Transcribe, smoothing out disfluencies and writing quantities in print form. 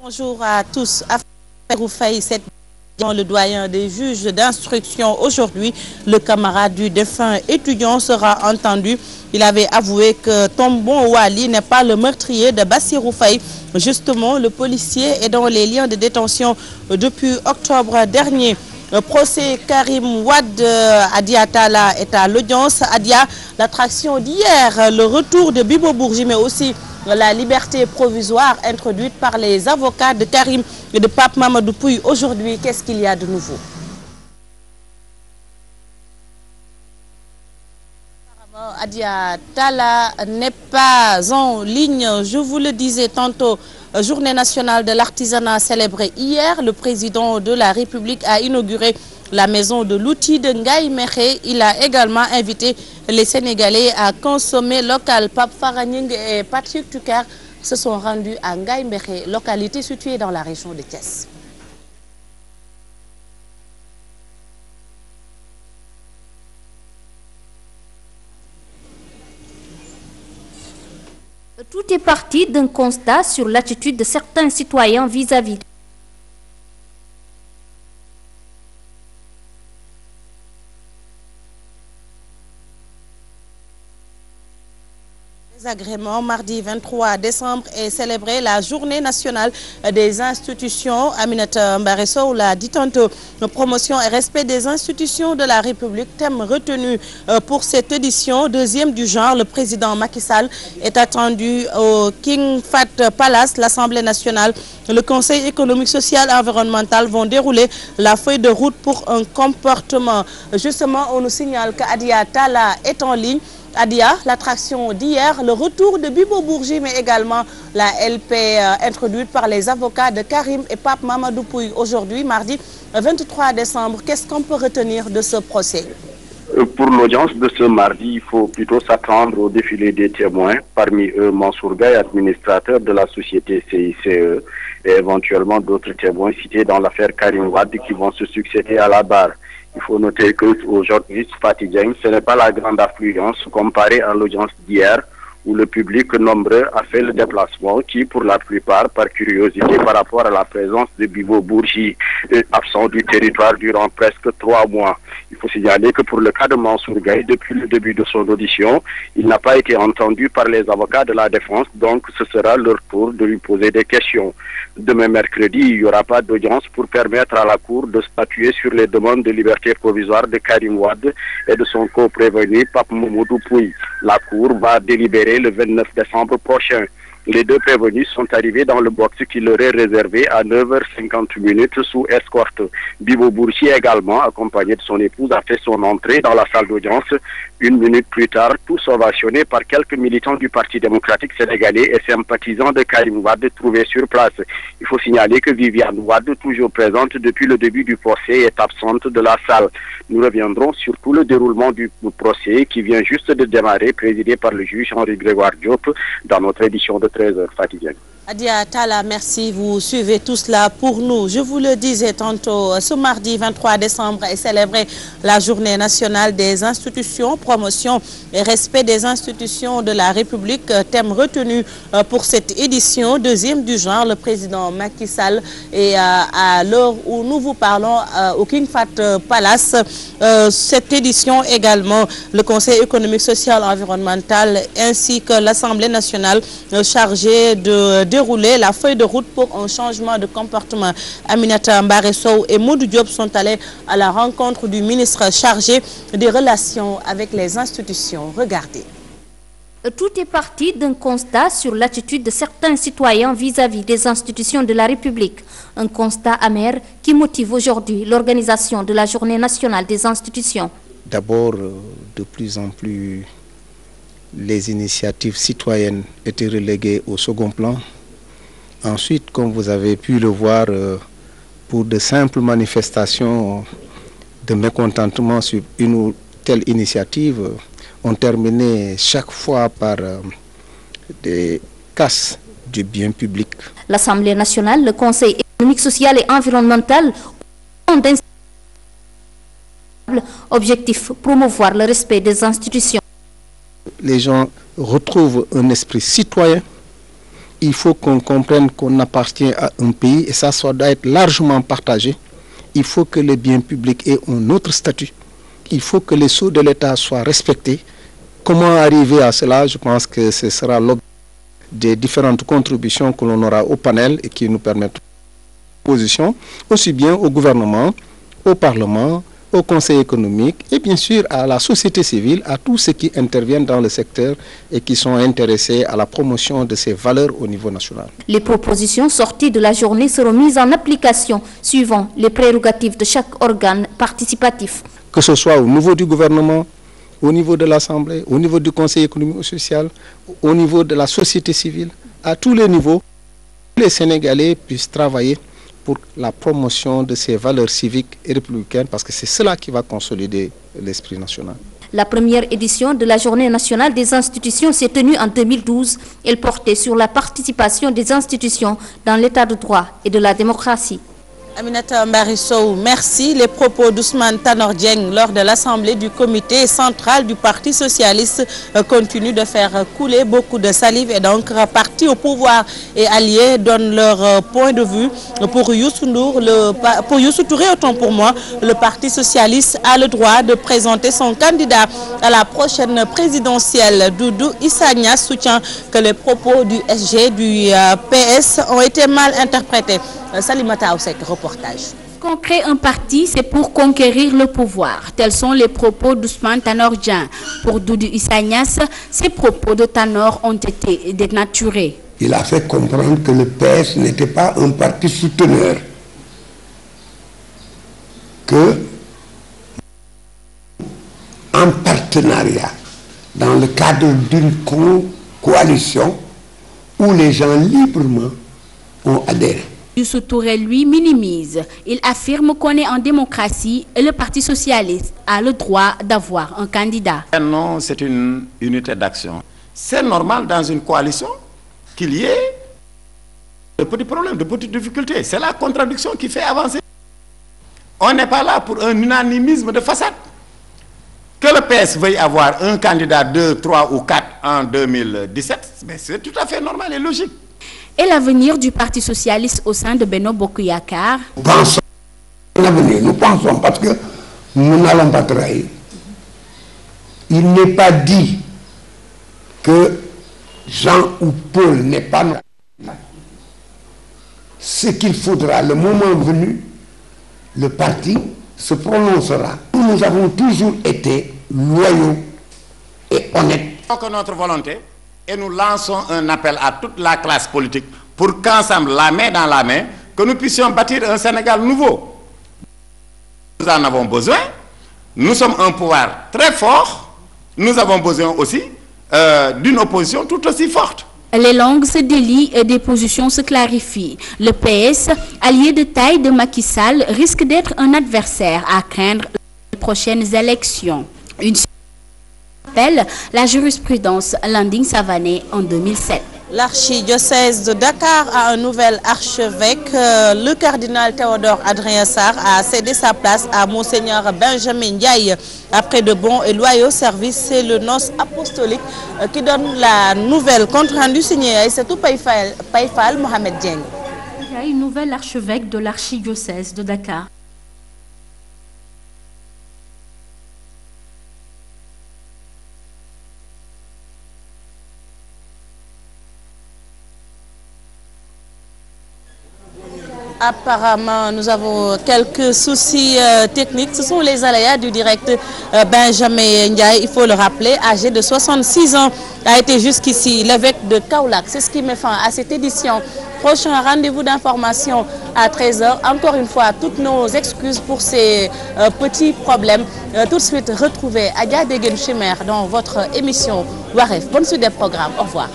Bonjour à tous. Le doyen des juges d'instruction aujourd'hui, le camarade du défunt étudiant sera entendu. Il avait avoué que Tombon Wali n'est pas le meurtrier de Bassirou Faye. Justement, le policier est dans les liens de détention depuis octobre dernier. Le procès Karim Wade Adia Tala est à l'audience. Adia, l'attraction d'hier, le retour de Bibo Bourgi, mais aussi la liberté provisoire introduite par les avocats de Karim et de Pape Mamadou Pouye. Aujourd'hui, qu'est-ce qu'il y a de nouveau? Adia Tala n'est pas en ligne. Je vous le disais tantôt, journée nationale de l'artisanat célébrée hier. Le président de la République a inauguré la maison de l'outil de Ngaï Mekhe. Il a également invité les Sénégalais à consommer local. Pape Faranying et Patrick Tucker se sont rendus à Ngaï Mekhe, localité située dans la région de Thiès. Tout est parti d'un constat sur l'attitude de certains citoyens vis-à-vis Agrément, mardi 23 décembre est célébrée la journée nationale des institutions. Aminata Mbaresso l'a dit tantôt, promotion et respect des institutions de la République, thème retenu pour cette édition, deuxième du genre. Le président Macky Sall est attendu au King Fahd Palace, l'Assemblée nationale. Le Conseil économique, social et environnemental vont dérouler la feuille de route pour un comportement. Justement, on nous signale qu'Adia Tala est en ligne. Adia, l'attraction d'hier, le retour de Bibo Bourgi, mais également la LP introduite par les avocats de Karim et Pape Mamadou Pouye. Aujourd'hui, mardi 23 décembre, qu'est-ce qu'on peut retenir de ce procès? Pour l'audience de ce mardi, il faut plutôt s'attendre au défilé des témoins, parmi eux Mansour Gaye, administrateur de la société CICE, et éventuellement d'autres témoins cités dans l'affaire Karim Wade qui vont se succéder à la barre. Il faut noter qu'aujourd'hui, Fatiguing, ce n'est pas la grande affluence comparée à l'audience d'hier, où le public nombreux a fait le déplacement, qui pour la plupart, par curiosité par rapport à la présence de Bibo Bourgi, absent du territoire durant presque 3 mois. Il faut signaler que pour le cas de Mansour Gaye, depuis le début de son audition, il n'a pas été entendu par les avocats de la défense, donc ce sera leur tour de lui poser des questions. Demain mercredi, il n'y aura pas d'audience pour permettre à la Cour de statuer sur les demandes de liberté provisoire de Karim Wade et de son co-prévenu Pape Mamadou Pouye. La Cour va délibérer le 29 décembre prochain. Les deux prévenus sont arrivés dans le box qui leur est réservé à 9h50 sous escorte. Bibo Bourgi également, accompagné de son épouse, a fait son entrée dans la salle d'audience. 1 minute plus tard, tous ovationnés par quelques militants du Parti démocratique sénégalais et sympathisants de Karim Wade trouvés sur place. Il faut signaler que Viviane Wade, toujours présente depuis le début du procès, est absente de la salle. Nous reviendrons sur tout le déroulement du procès qui vient juste de démarrer, présidé par le juge Henri Grégoire Diop, dans notre édition de 13h. Fatigué. Adia Tala, merci. Vous suivez tout cela pour nous. Je vous le disais tantôt, ce mardi 23 décembre est célébrée la journée nationale des institutions, promotion et respect des institutions de la République. Thème retenu pour cette édition, deuxième du genre, le président Macky Sall. Et à l'heure où nous vous parlons au King Fahd Palace, cette édition également, le Conseil économique, social et environnemental ainsi que l'Assemblée nationale chargée de dérouler la feuille de route pour un changement de comportement. Aminata Mbaresso et Modou Diop sont allés à la rencontre du ministre chargé des relations avec les institutions. Regardez. Tout est parti d'un constat sur l'attitude de certains citoyens vis-à-vis des institutions de la République. Un constat amer qui motive aujourd'hui l'organisation de la Journée nationale des institutions. D'abord, de plus en plus, les initiatives citoyennes étaient reléguées au second plan. Ensuite, comme vous avez pu le voir, pour de simples manifestations de mécontentement sur une ou telle initiative, ont terminé chaque fois par des casses du bien public. L'Assemblée nationale, le Conseil économique, social et environnemental ont un objectif, promouvoir le respect des institutions. Les gens retrouvent un esprit citoyen il faut qu'on comprenne qu'on appartient à un pays et ça doit être largement partagé. Il faut que les biens publics aient un autre statut. Il faut que les sceaux de l'État soient respectés. Comment arriver à cela? Je pense que ce sera l'objet des différentes contributions que l'on aura au panel et qui nous permettent position, aussi bien au gouvernement, au Parlement, au Conseil économique et bien sûr à la société civile, à tous ceux qui interviennent dans le secteur et qui sont intéressés à la promotion de ces valeurs au niveau national. Les propositions sorties de la journée seront mises en application suivant les prérogatives de chaque organe participatif. Que ce soit au niveau du gouvernement, au niveau de l'Assemblée, au niveau du Conseil économique et social, au niveau de la société civile, à tous les niveaux, les Sénégalais puissent travailler pour la promotion de ces valeurs civiques et républicaines parce que c'est cela qui va consolider l'esprit national. La première édition de la Journée nationale des institutions s'est tenue en 2012. Elle portait sur la participation des institutions dans l'état de droit et de la démocratie. Aminata Mbarisow, merci. Les propos d'Ousmane Tanor Dieng lors de l'Assemblée du comité central du Parti socialiste continuent de faire couler beaucoup de salive et donc parti au pouvoir et alliés donnent leur point de vue. Pour Youssou Ndour, pour Youssou Touré, autant pour moi, le Parti socialiste a le droit de présenter son candidat à la prochaine présidentielle. Doudou Issa Niasse soutient que les propos du SG du PS ont été mal interprétés. Salimata Oussek, reportage. Qu'on crée un parti, c'est pour conquérir le pouvoir. Tels sont les propos d'Ousmane Tanor Dieng. Pour Doudou Issa Niasse, ces propos de Tanor ont été dénaturés. Il a fait comprendre que le PS n'était pas un parti souteneur. Que, en partenariat, dans le cadre d'une coalition où les gens librement ont adhéré. Youssou Touré, lui, minimise. Il affirme qu'on est en démocratie et le Parti socialiste a le droit d'avoir un candidat. Non, c'est une unité d'action. C'est normal dans une coalition qu'il y ait de petits problèmes, de petites difficultés. C'est la contradiction qui fait avancer. On n'est pas là pour un unanimisme de façade. Que le PS veuille avoir un candidat 2, 3 ou 4 en 2017, mais c'est tout à fait normal et logique. Et l'avenir du Parti socialiste au sein de Benno Bokk Yakaar? Nous pensons à l'avenir, nous pensons parce que nous n'allons pas trahir. Il n'est pas dit que Jean ou Paul n'est pas notre candidat. Ce qu'il faudra, le moment venu, le parti se prononcera. Nous avons toujours été loyaux et honnêtes. C'est notre volonté. Et nous lançons un appel à toute la classe politique pour qu'ensemble, la main dans la main, que nous puissions bâtir un Sénégal nouveau. Nous en avons besoin. Nous sommes un pouvoir très fort. Nous avons besoin aussi d'une opposition tout aussi forte. Les langues se délient et des positions se clarifient. Le PS, allié de taille de Macky Sall, risque d'être un adversaire à craindre les prochaines élections. Une appelle la jurisprudence Landing Savané en 2007. L'archidiocèse de Dakar a un nouvel archevêque. Le cardinal Théodore Adrien Sarr a cédé sa place à Monseigneur Benjamin Ndiaye. Après de bons et loyaux services, c'est le nonce apostolique qui donne la nouvelle. Compte rendu signé Aïssatou Païfal Mohamed Dieng. Il y a une nouvelle archevêque de l'archidiocèse de Dakar. Apparemment, nous avons quelques soucis techniques. Ce sont les aléas du direct. Benjamin Ndiaye, il faut le rappeler, âgé de 66 ans, a été jusqu'ici l'évêque de Kaolack. C'est ce qui met fin à cette édition. Prochain rendez-vous d'information à 13h. Encore une fois, toutes nos excuses pour ces petits problèmes. Tout de suite, retrouvez Adja Degen Chimère dans votre émission Waref. Bonne suite des programmes. Au revoir.